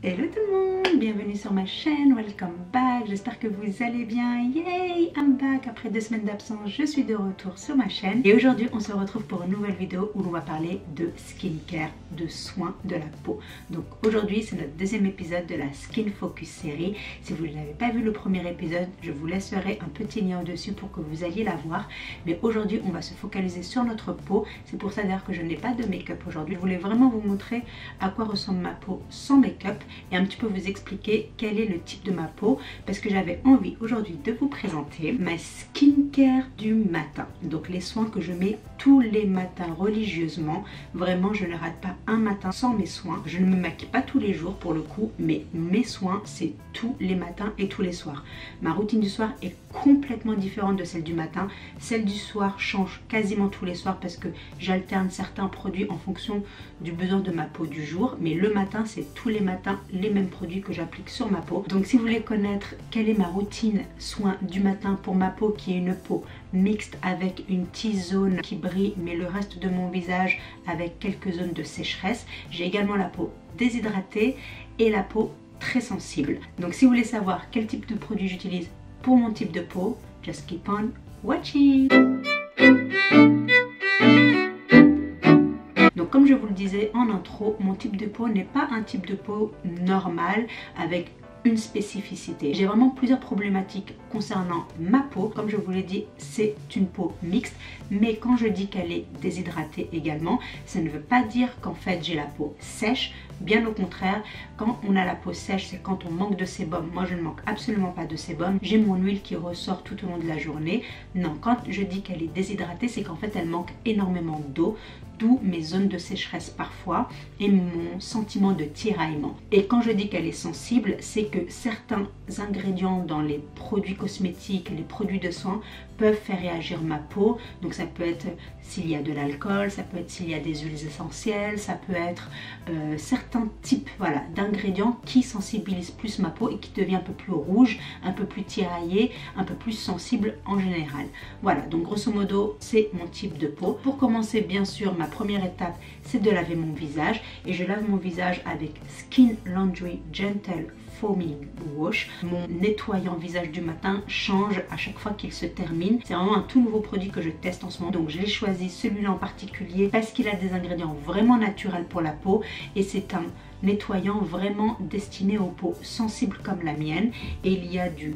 Hello tout le monde, bienvenue sur ma chaîne, welcome back, j'espère que vous allez bien, yay, I'm back, après 2 semaines d'absence, je suis de retour sur ma chaîne et aujourd'hui on se retrouve pour une nouvelle vidéo où l'on va parler de skincare, de soins de la peau. Donc aujourd'hui c'est notre deuxième épisode de la Skin Focus série. Si vous n'avez pas vu le premier épisode, je vous laisserai un petit lien au-dessus pour que vous alliez la voir, mais aujourd'hui on va se focaliser sur notre peau. C'est pour ça d'ailleurs que je n'ai pas de make-up aujourd'hui. Je voulais vraiment vous montrer à quoi ressemble ma peau sans make-up et un petit peu vous expliquer quel est le type de ma peau, parce que j'avais envie aujourd'hui de vous présenter ma skincare du matin. Donc les soins que je mets tous les matins religieusement. Vraiment je ne rate pas un matin sans mes soins. Je ne me maquille pas tous les jours pour le coup, mais mes soins c'est tous les matins et tous les soirs. Ma routine du soir est complètement différente de celle du matin. Celle du soir change quasiment tous les soirs parce que j'alterne certains produits en fonction du besoin de ma peau du jour, mais le matin c'est tous les matins les mêmes produits que j'applique sur ma peau. Donc si vous voulez connaître quelle est ma routine soin du matin pour ma peau, qui est une peau mixte avec une T-zone qui brille mais le reste de mon visage avec quelques zones de sécheresse, j'ai également la peau déshydratée et la peau très sensible. Donc si vous voulez savoir quel type de produit j'utilise pour mon type de peau, just keep on watching. Donc comme je vous le disais en intro, mon type de peau n'est pas un type de peau normal avec une spécificité. J'ai vraiment plusieurs problématiques concernant ma peau. Comme je vous l'ai dit, c'est une peau mixte, mais quand je dis qu'elle est déshydratée également, ça ne veut pas dire qu'en fait j'ai la peau sèche. Bien au contraire, quand on a la peau sèche, c'est quand on manque de sébum. Moi je ne manque absolument pas de sébum, j'ai mon huile qui ressort tout au long de la journée. Non, quand je dis qu'elle est déshydratée, c'est qu'en fait elle manque énormément d'eau, d'où mes zones de sécheresse parfois et mon sentiment de tiraillement. Et quand je dis qu'elle est sensible, c'est que certains ingrédients dans les produits cosmétiques, les produits de soins peuvent faire réagir ma peau. Donc ça peut être s'il y a de l'alcool, ça peut être s'il y a des huiles essentielles, ça peut être certains types d'ingrédients qui sensibilisent plus ma peau et qui devient un peu plus rouge, un peu plus tiraillée, un peu plus sensible en général. Voilà, donc grosso modo c'est mon type de peau. Pour commencer, bien sûr, ma première étape c'est de laver mon visage, et je lave mon visage avec Skin Laundry Gentle Foaming Wash. Mon nettoyant visage du matin change à chaque fois qu'il se termine. C'est vraiment un tout nouveau produit que je teste en ce moment, donc j'ai choisi celui-là en particulier parce qu'il a des ingrédients vraiment naturels pour la peau et c'est un nettoyant vraiment destiné aux peaux sensibles comme la mienne. Et il y a du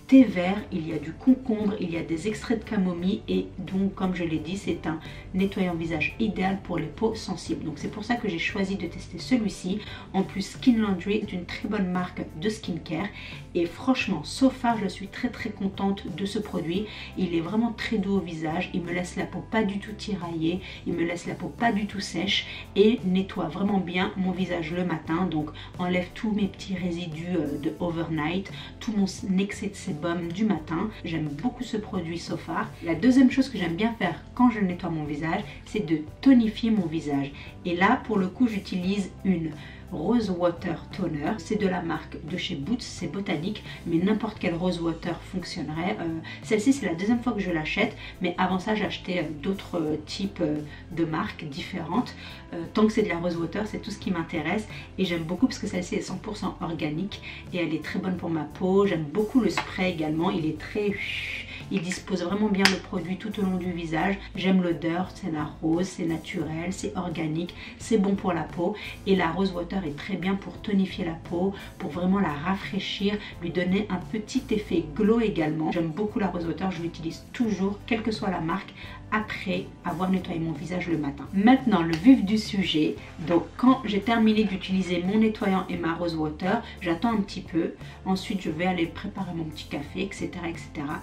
thé vert, il y a du concombre, il y a des extraits de camomille, et donc comme je l'ai dit, c'est un nettoyant visage idéal pour les peaux sensibles. Donc c'est pour ça que j'ai choisi de tester celui-ci. En plus, Skin Laundry est une très bonne marque de skincare et franchement, so far, je suis très contente de ce produit. Il est vraiment très doux au visage, il me laisse la peau pas du tout tiraillée, il me laisse la peau pas du tout sèche et nettoie vraiment bien mon visage le matin. Donc enlève tous mes petits résidus de overnight, tout mon excès de sébum du matin. J'aime beaucoup ce produit so far. La deuxième chose que j'aime bien faire quand je nettoie mon visage, c'est de tonifier mon visage. Et là, pour le coup, j'utilise une Rose Water Toner. C'est de la marque de chez Boots, c'est botanique, mais n'importe quel Rose Water fonctionnerait. Celle-ci, c'est la deuxième fois que je l'achète, mais avant ça, j'achetais d'autres types de marques différentes. Tant que c'est de la Rose Water, c'est tout ce qui m'intéresse et j'aime beaucoup parce que celle-ci est 100% organique et elle est très bonne pour ma peau. J'aime beaucoup le spray également, il est très... Il dispose vraiment bien le produit tout au long du visage. J'aime l'odeur, c'est la rose, c'est naturel, c'est organique, c'est bon pour la peau. Et la Rose Water est très bien pour tonifier la peau, pour vraiment la rafraîchir, lui donner un petit effet glow également. J'aime beaucoup la Rose Water, je l'utilise toujours, quelle que soit la marque, après avoir nettoyé mon visage le matin. Maintenant, le vif du sujet. Donc quand j'ai terminé d'utiliser mon nettoyant et ma Rose Water, j'attends un petit peu. Ensuite, je vais aller préparer mon petit café, etc.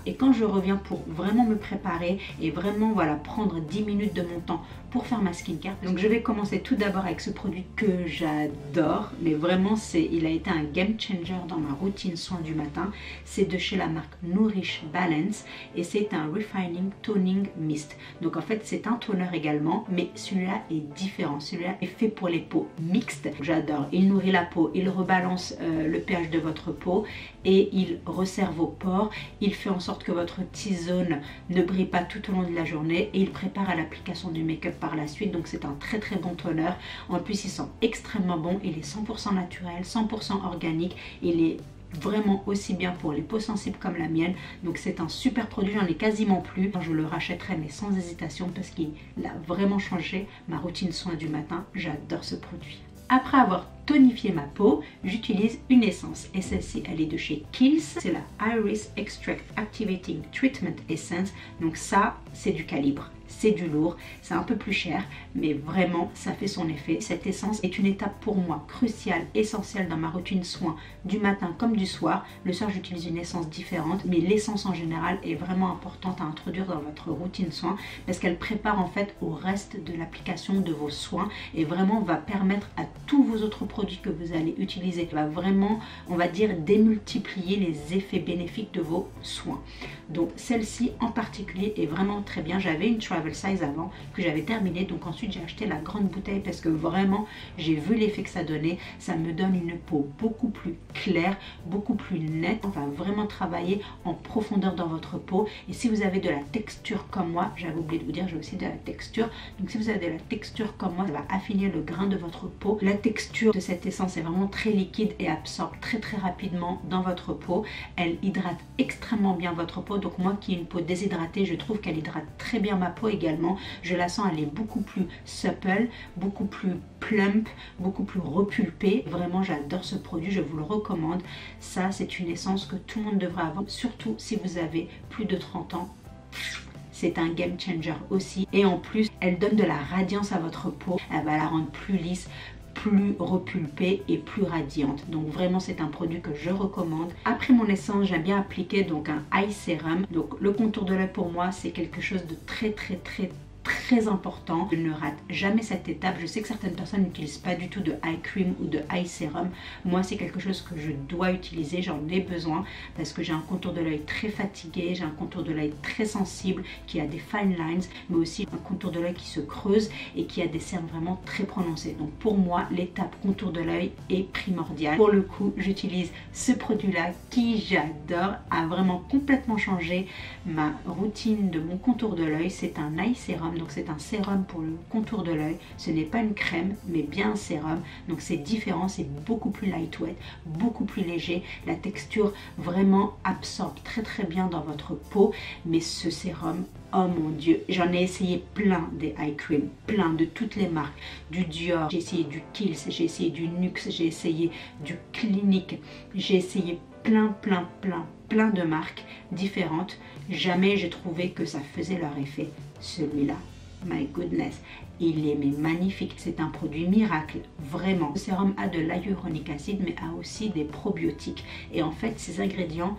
Et quand je reviens pour vraiment me préparer et vraiment prendre 10 minutes de mon temps pour faire ma skincare. Donc je vais commencer tout d'abord avec ce produit que j'adore, mais vraiment il a été un game changer dans ma routine soin du matin. C'est de chez la marque Nourish Balance et c'est un Refining Toning Mist. Donc en fait c'est un toner également, mais celui-là est différent. Celui-là est fait pour les peaux mixtes. J'adore. Il nourrit la peau, il rebalance le pH de votre peau et il resserre vos pores. Il fait en sorte que votre T-zone ne brille pas tout au long de la journée et il prépare à l'application du make-up par la suite. Donc c'est un très très bon toner. En plus il sent extrêmement bon, il est 100% naturel, 100% organique, il est vraiment aussi bien pour les peaux sensibles comme la mienne. Donc c'est un super produit, j'en ai quasiment plus. Je le rachèterai mais sans hésitation parce qu'il a vraiment changé ma routine soin du matin. J'adore ce produit. Après avoir tonifié ma peau, j'utilise une essence et celle-ci elle est de chez Kiehl's, c'est la Iris Extract Activating Treatment Essence. Donc ça c'est du calibre, c'est du lourd, c'est un peu plus cher mais vraiment ça fait son effet. Cette essence est une étape pour moi cruciale, essentielle dans ma routine soin du matin comme du soir. Le soir j'utilise une essence différente mais l'essence en général est vraiment importante à introduire dans votre routine soin parce qu'elle prépare en fait au reste de l'application de vos soins et vraiment va permettre à tous vos autres produits que vous allez utiliser, va vraiment, on va dire, démultiplier les effets bénéfiques de vos soins. Donc celle-ci en particulier est vraiment très bien. J'avais une travel size avant que j'avais terminée, donc ensuite j'ai acheté la grande bouteille parce que vraiment j'ai vu l'effet que ça donnait. Ça me donne une peau beaucoup plus claire, beaucoup plus nette. On va vraiment travailler en profondeur dans votre peau. Et si vous avez de la texture comme moi, j'avais oublié de vous dire, j'ai aussi de la texture. Donc si vous avez de la texture comme moi, ça va affiner le grain de votre peau. La texture de cette essence est vraiment très liquide et absorbe très très rapidement dans votre peau. Elle hydrate extrêmement bien votre peau. Donc moi qui ai une peau déshydratée, je trouve qu'elle hydrate très bien ma peau également. Je la sens, elle est beaucoup plus supple, beaucoup plus plump, beaucoup plus repulpée. Vraiment j'adore ce produit, je vous le recommande. Ça c'est une essence que tout le monde devrait avoir, surtout si vous avez plus de 30 ans. C'est un game changer aussi et en plus elle donne de la radiance à votre peau. Elle va la rendre plus lisse, plus repulpée et plus radiante. Donc vraiment c'est un produit que je recommande. Après mon essence, j'aime bien appliquer donc un eye serum. Donc le contour de l'œil pour moi c'est quelque chose de très important. Je ne rate jamais cette étape. Je sais que certaines personnes n'utilisent pas du tout de eye cream ou de eye serum. Moi c'est quelque chose que je dois utiliser, j'en ai besoin parce que j'ai un contour de l'œil très fatigué, j'ai un contour de l'œil très sensible qui a des fine lines mais aussi un contour de l'œil qui se creuse et qui a des cernes vraiment très prononcées. Donc pour moi l'étape contour de l'œil est primordiale. Pour le coup j'utilise ce produit là qui j'adore, a vraiment complètement changé ma routine de mon contour de l'œil. C'est un eye serum. Donc c'est un sérum pour le contour de l'œil. Ce n'est pas une crème mais bien un sérum. Donc c'est différent, c'est beaucoup plus lightweight, beaucoup plus léger. La texture vraiment absorbe très bien dans votre peau. Mais ce sérum, oh mon dieu, j'en ai essayé plein des eye cream, plein de toutes les marques. Du Dior, j'ai essayé du Kiehl's, j'ai essayé du Nuxe, j'ai essayé du Clinique, j'ai essayé plein de marques différentes. Jamais j'ai trouvé que ça faisait leur effet. Celui-là, my goodness, il est magnifique. C'est un produit miracle, vraiment. Le sérum a de l'hyaluronique acide mais a aussi des probiotiques et en fait ces ingrédients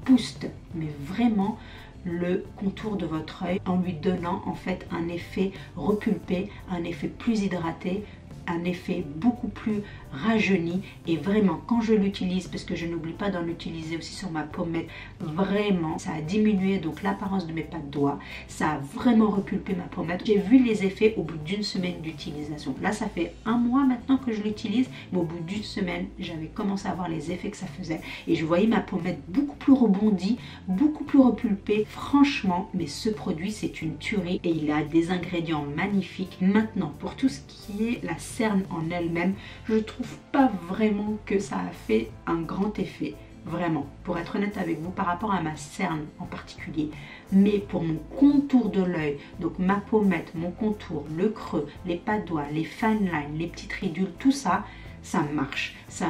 boostent mais vraiment le contour de votre œil en lui donnant en fait un effet repulpé, un effet plus hydraté, un effet beaucoup plus rajeuni. Et vraiment quand je l'utilise, parce que je n'oublie pas d'en utiliser aussi sur ma pommette, vraiment ça a diminué donc l'apparence de mes pas de doigts, ça a vraiment repulpé ma pommette. J'ai vu les effets au bout d'une semaine d'utilisation. Là ça fait un mois maintenant que je l'utilise mais au bout d'une semaine j'avais commencé à voir les effets que ça faisait et je voyais ma pommette beaucoup plus rebondie, beaucoup plus repulpée. Franchement mais ce produit c'est une tuerie et il a des ingrédients magnifiques. Maintenant pour tout ce qui est la cerne en elle-même, je trouve pas vraiment que ça a fait un grand effet, vraiment, pour être honnête avec vous, par rapport à ma cerne en particulier. Mais pour mon contour de l'œil, donc ma pommette, mon contour, le creux, les pas de doigts, les fine lines, les petites ridules, tout ça, ça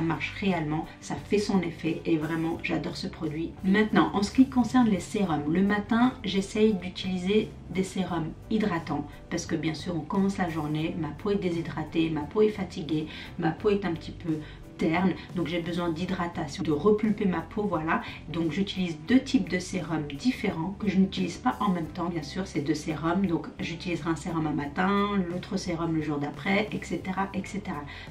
marche réellement, ça fait son effet et vraiment j'adore ce produit. Maintenant en ce qui concerne les sérums, le matin j'essaye d'utiliser des sérums hydratants parce que bien sûr on commence la journée, ma peau est déshydratée, ma peau est fatiguée, ma peau est un petit peu terne, donc j'ai besoin d'hydratation, de repulper ma peau, voilà. Donc j'utilise deux types de sérums différents que je n'utilise pas en même temps, bien sûr, ces deux sérums. Donc j'utiliserai un sérum un matin, l'autre sérum le jour d'après, etc.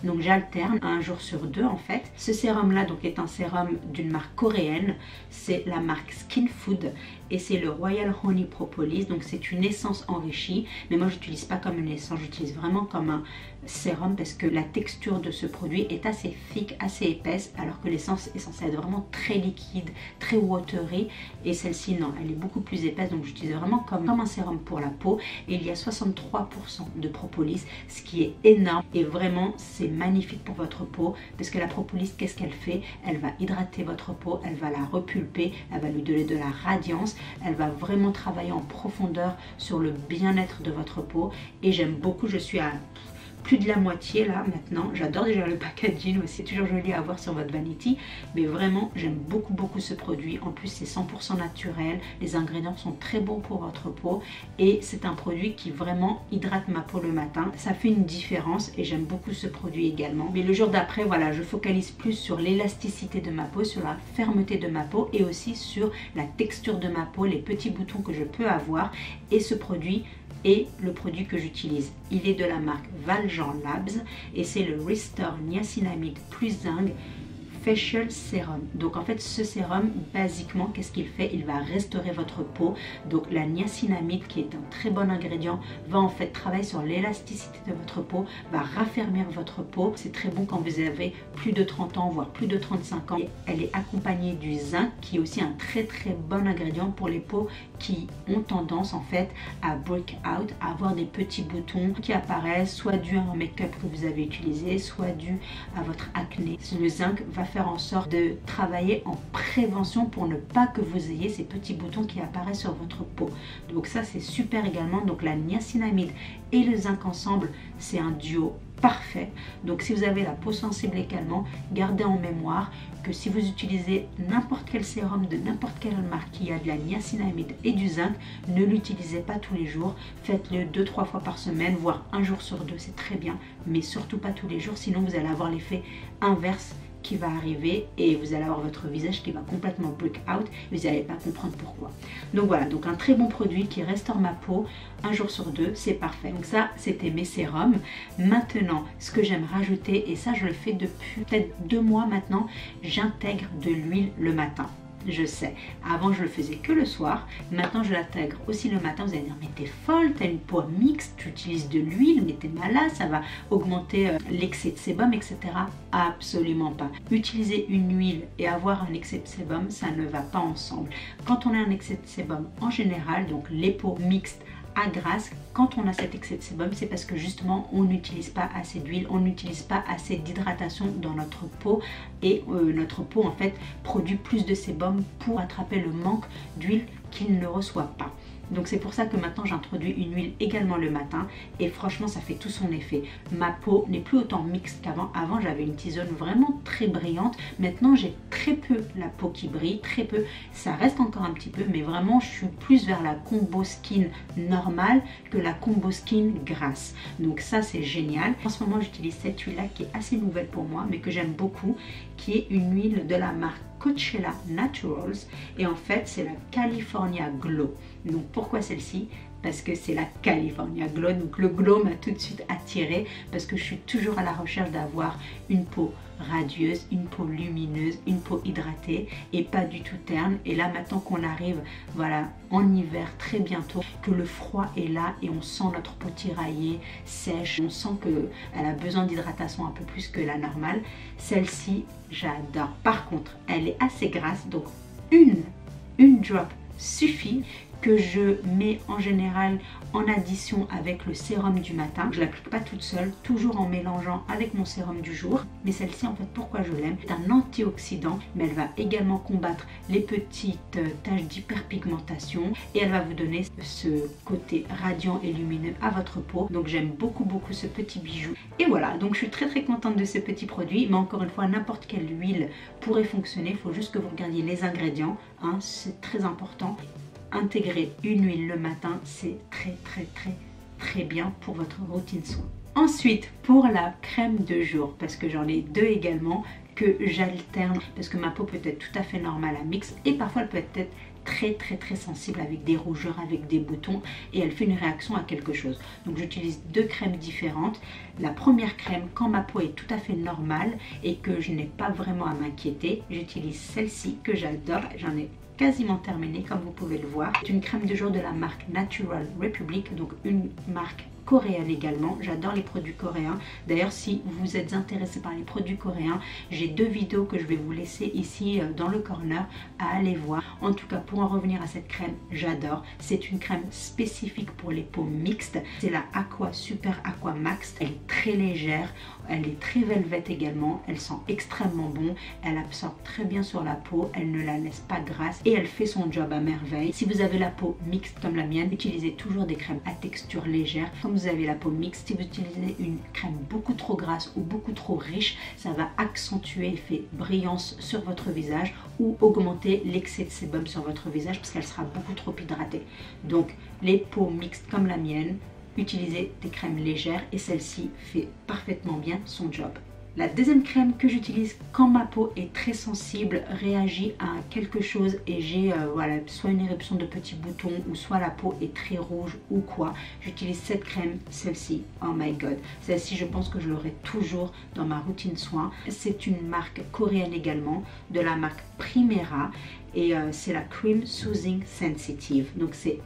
Donc j'alterne un jour sur deux en fait. Ce sérum là donc est un sérum d'une marque coréenne, c'est la marque Skin Food et c'est le Royal Honey Propolis. Donc c'est une essence enrichie, mais moi j'utilise pas comme une essence, j'utilise vraiment comme un sérum parce que la texture de ce produit est assez thick, assez épaisse, alors que l'essence est censée être vraiment très liquide, très watery, et celle-ci non, elle est beaucoup plus épaisse, donc j'utilise vraiment comme un sérum pour la peau. Et il y a 63% de propolis, ce qui est énorme, et vraiment c'est magnifique pour votre peau parce que la propolis, qu'est-ce qu'elle fait? Elle va hydrater votre peau, elle va la repulper, elle va lui donner de la radiance, elle va vraiment travailler en profondeur sur le bien-être de votre peau. Et j'aime beaucoup, je suis à plus de la moitié là maintenant. J'adore déjà le packaging aussi, c'est toujours joli à voir sur votre vanity, mais vraiment j'aime beaucoup ce produit. En plus c'est 100% naturel, les ingrédients sont très bons pour votre peau et c'est un produit qui vraiment hydrate ma peau le matin. Ça fait une différence et j'aime beaucoup ce produit également. Mais le jour d'après, voilà, je focalise plus sur l'élasticité de ma peau, sur la fermeté de ma peau et aussi sur la texture de ma peau, les petits boutons que je peux avoir. Et ce produit est le produit que j'utilise. Il est de la marque Valjean Labs et c'est le Restore Niacinamide plus Zinc Facial Serum. Donc en fait ce sérum, basiquement qu'est-ce qu'il fait? Il va restaurer votre peau. Donc la niacinamide, qui est un très bon ingrédient, va en fait travailler sur l'élasticité de votre peau, va raffermir votre peau. C'est très bon quand vous avez plus de 30 ans, voire plus de 35 ans. Et elle est accompagnée du zinc, qui est aussi un très bon ingrédient pour les peaux qui ont tendance en fait à break out, à avoir des petits boutons qui apparaissent, soit dû à un make-up que vous avez utilisé, soit dû à votre acné. Le zinc va faire en sorte de travailler en prévention pour ne pas que vous ayez ces petits boutons qui apparaissent sur votre peau. Donc ça c'est super également. Donc la niacinamide et le zinc ensemble, c'est un duo parfait. Donc si vous avez la peau sensible également, gardez en mémoire que si vous utilisez n'importe quel sérum de n'importe quelle marque qui a de la niacinamide et du zinc, ne l'utilisez pas tous les jours. Faites-le 2-3 fois par semaine, voire un jour sur deux, c'est très bien, mais surtout pas tous les jours, sinon vous allez avoir l'effet inverse qui va arriver et vous allez avoir votre visage qui va complètement break out et vous n'allez pas comprendre pourquoi. Donc voilà, donc un très bon produit qui restaure ma peau un jour sur deux, c'est parfait. Donc ça c'était mes sérums. Maintenant ce que j'aime rajouter, et ça je le fais depuis peut-être 2 mois maintenant, j'intègre de l'huile le matin. Je sais, avant je le faisais que le soir, maintenant je l'intègre aussi le matin. Vous allez dire mais t'es folle, t'as une peau mixte, tu utilises de l'huile, mais t'es malade, ça va augmenter l'excès de sébum, etc. Absolument pas. Utiliser une huile et avoir un excès de sébum, ça ne va pas ensemble. Quand on a un excès de sébum en général, donc les peaux mixtes à grasse, quand on a cet excès de sébum, c'est parce que justement on n'utilise pas assez d'huile, on n'utilise pas assez d'hydratation dans notre peau et notre peau en fait produit plus de sébum pour attraper le manque d'huile qu'il ne reçoit pas. Donc c'est pour ça que maintenant j'introduis une huile également le matin et franchement ça fait tout son effet. Ma peau n'est plus autant mixte qu'avant. Avant j'avais une T-zone vraiment très brillante. Maintenant j'ai très peu la peau qui brille, très peu. Ça reste encore un petit peu, mais vraiment je suis plus vers la combo skin normale que la combo skin grasse. Donc ça c'est génial. En ce moment j'utilise cette huile là qui est assez nouvelle pour moi mais que j'aime beaucoup, qui est une huile de la marque Coachella Naturals et en fait c'est la California Glow. Donc pourquoi celle-ci? Parce que c'est la California Glow, donc le glow m'a tout de suite attirée parce que je suis toujours à la recherche d'avoir une peau radieuse, une peau lumineuse, une peau hydratée et pas du tout terne. Et là maintenant qu'on arrive voilà en hiver très bientôt, que le froid est là et on sent notre peau tiraillée, sèche, on sent qu'elle a besoin d'hydratation un peu plus que la normale, celle-ci j'adore. Par contre elle est assez grasse, donc une drop suffit, que je mets en général en addition avec le sérum du matin. Je ne l'applique pas toute seule, toujours en mélangeant avec mon sérum du jour. Mais celle-ci, en fait, pourquoi je l'aime? C'est un antioxydant, mais elle va également combattre les petites taches d'hyperpigmentation et elle va vous donner ce côté radiant et lumineux à votre peau. Donc j'aime beaucoup ce petit bijou. Et voilà, donc je suis très contente de ce petit produit. Mais encore une fois, n'importe quelle huile pourrait fonctionner. Il faut juste que vous regardiez les ingrédients, hein, c'est très important. Intégrer une huile le matin, c'est très bien pour votre routine soin. Ensuite, pour la crème de jour, parce que j'en ai 2 également que j'alterne, parce que ma peau peut être tout à fait normale à mix et parfois elle peut être très sensible avec des rougeurs, avec des boutons et elle fait une réaction à quelque chose. Donc j'utilise 2 crèmes différentes. La première crème, quand ma peau est tout à fait normale et que je n'ai pas vraiment à m'inquiéter, j'utilise celle-ci que j'adore. J'en ai quasiment terminée comme vous pouvez le voir. C'est une crème de jour de la marque Natural Republic, donc une marque coréenne également. J'adore les produits coréens. D'ailleurs, si vous êtes intéressé par les produits coréens, j'ai 2 vidéos que je vais vous laisser ici dans le corner à aller voir. En tout cas, pour en revenir à cette crème, j'adore. C'est une crème spécifique pour les peaux mixtes. C'est la Aqua Super Aqua Max. Elle est très légère, elle est très velvet également. Elle sent extrêmement bon. Elle absorbe très bien sur la peau. Elle ne la laisse pas grasse et elle fait son job à merveille. Si vous avez la peau mixte comme la mienne, utilisez toujours des crèmes à texture légère. Comme vous avez la peau mixte, si vous utilisez une crème beaucoup trop grasse ou beaucoup trop riche, ça va accentuer l'effet brillance sur votre visage ou augmenter l'excès de sébum sur votre visage parce qu'elle sera beaucoup trop hydratée. Donc les peaux mixtes comme la mienne, utilisez des crèmes légères et celle-ci fait parfaitement bien son job. La deuxième crème que j'utilise quand ma peau est très sensible, réagit à quelque chose et j'ai voilà, soit une éruption de petits boutons ou soit la peau est très rouge ou quoi, j'utilise cette crème, celle-ci, oh my god. Celle-ci, je pense que je l'aurai toujours dans ma routine soin. C'est une marque coréenne également, de la marque Primera et c'est la Cream Soothing Sensitive. Donc c'est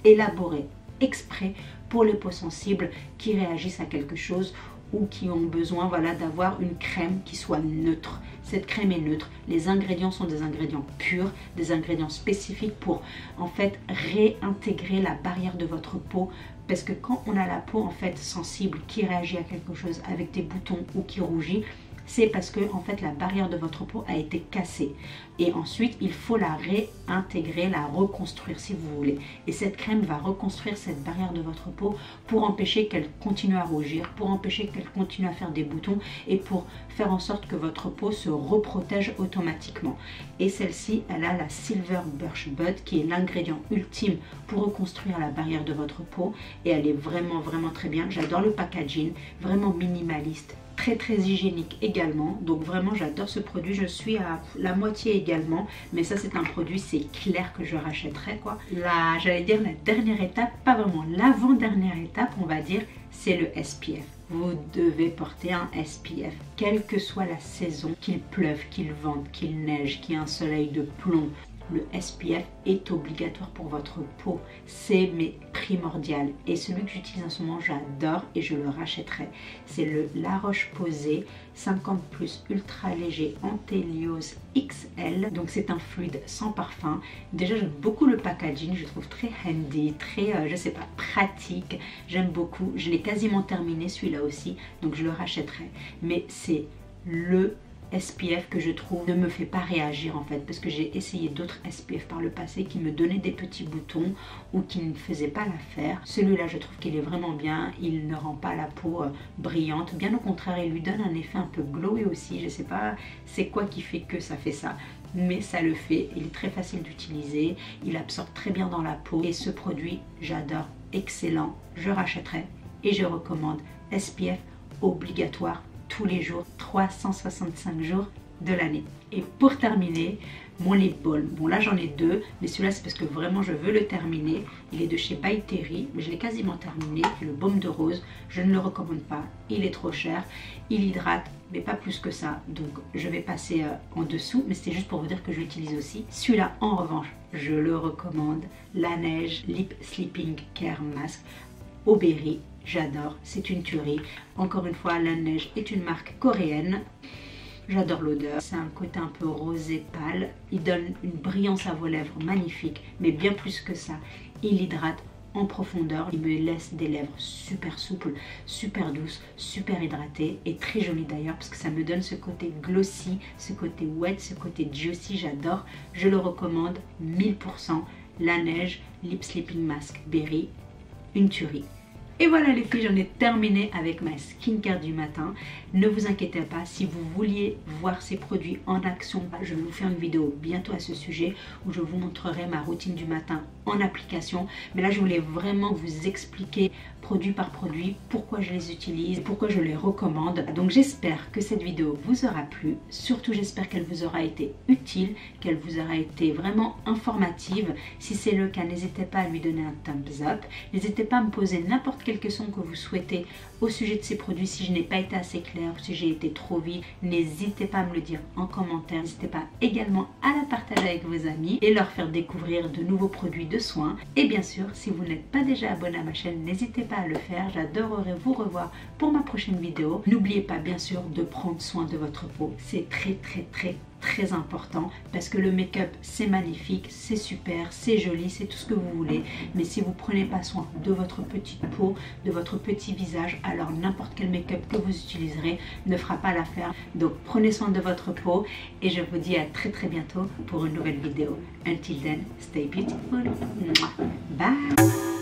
élaboré exprès pour les peaux sensibles qui réagissent à quelque chose ou qui ont besoin, voilà, d'avoir une crème qui soit neutre. Cette crème est neutre. Les ingrédients sont des ingrédients purs, des ingrédients spécifiques pour en fait réintégrer la barrière de votre peau. Parce que quand on a la peau en fait sensible qui réagit à quelque chose avec des boutons ou qui rougit, c'est parce que en fait la barrière de votre peau a été cassée et ensuite il faut la réintégrer, la reconstruire si vous voulez, et cette crème va reconstruire cette barrière de votre peau pour empêcher qu'elle continue à rougir, pour empêcher qu'elle continue à faire des boutons et pour faire en sorte que votre peau se reprotège automatiquement. Et celle-ci, elle a la Silver Birch Bud qui est l'ingrédient ultime pour reconstruire la barrière de votre peau et elle est vraiment très bien. J'adore le packaging, vraiment minimaliste, très hygiénique également, donc vraiment j'adore ce produit. Je suis à la moitié également, mais ça c'est un produit, c'est clair que je rachèterai quoi. Là j'allais dire la dernière étape, pas vraiment, l'avant-dernière étape on va dire, c'est le SPF. Vous devez porter un SPF, quelle que soit la saison, qu'il pleuve, qu'il vente, qu'il neige, qu'il y ait un soleil de plomb. Le SPF est obligatoire pour votre peau, c'est primordial et celui que j'utilise en ce moment j'adore et je le rachèterai. C'est le La Roche-Posay 50+ ultra léger Anthelios XL, donc c'est un fluide sans parfum. Déjà j'aime beaucoup le packaging, je trouve très handy, très je sais pas, pratique, j'aime beaucoup. Je l'ai quasiment terminé celui-là aussi, donc je le rachèterai, mais c'est le SPF que je trouve ne me fait pas réagir en fait, parce que j'ai essayé d'autres SPF par le passé qui me donnaient des petits boutons ou qui ne faisaient pas l'affaire. Celui-là je trouve qu'il est vraiment bien, il ne rend pas la peau brillante, bien au contraire il lui donne un effet un peu glowy aussi. Je sais pas c'est quoi qui fait que ça fait ça, mais ça le fait. Il est très facile d'utiliser, il absorbe très bien dans la peau et ce produit j'adore, excellent, je rachèterai et je recommande. SPF obligatoire tous les jours, 365 jours de l'année. Et pour terminer, mon lip balm. Bon là j'en ai 2, mais celui-là c'est parce que vraiment je veux le terminer. Il est de chez By Terry, mais je l'ai quasiment terminé. C'est le baume de rose, je ne le recommande pas, il est trop cher. Il hydrate, mais pas plus que ça, donc je vais passer en dessous, mais c'est juste pour vous dire que je l'utilise aussi. Celui-là en revanche, je le recommande. La Neige Lip Sleeping Care Mask au berry. J'adore, c'est une tuerie. Encore une fois, La Neige est une marque coréenne. J'adore l'odeur, c'est un côté un peu rosé pâle. Il donne une brillance à vos lèvres magnifique, mais bien plus que ça, il hydrate en profondeur. Il me laisse des lèvres super souples, super douces, super hydratées et très jolies d'ailleurs, parce que ça me donne ce côté glossy, ce côté wet, ce côté juicy. J'adore, je le recommande 1000%. La Neige Lip Sleeping Mask Berry, une tuerie. Et voilà les filles, j'en ai terminé avec ma skincare du matin. Ne vous inquiétez pas, si vous vouliez voir ces produits en action, je vais vous faire une vidéo bientôt à ce sujet où je vous montrerai ma routine du matin en application. Mais là je voulais vraiment vous expliquer produit par produit pourquoi je les utilise, pourquoi je les recommande. Donc j'espère que cette vidéo vous aura plu, surtout j'espère qu'elle vous aura été utile, qu'elle vous aura été vraiment informative. Si c'est le cas, n'hésitez pas à lui donner un thumbs up, n'hésitez pas à me poser n'importe quelle question que vous souhaitez au sujet de ces produits. Si je n'ai pas été assez claire, si j'ai été trop vite, n'hésitez pas à me le dire en commentaire. N'hésitez pas également à la partager avec vos amis et leur faire découvrir de nouveaux produits de soins. Et bien sûr, si vous n'êtes pas déjà abonné à ma chaîne, n'hésitez pas à le faire. J'adorerais vous revoir pour ma prochaine vidéo. N'oubliez pas bien sûr de prendre soin de votre peau. C'est très important parce que le make-up c'est magnifique, c'est super, c'est joli, c'est tout ce que vous voulez, mais si vous prenez pas soin de votre petite peau, de votre petit visage, alors n'importe quel make-up que vous utiliserez ne fera pas l'affaire. Donc prenez soin de votre peau et je vous dis à très bientôt pour une nouvelle vidéo. Until then, stay beautiful. Bye.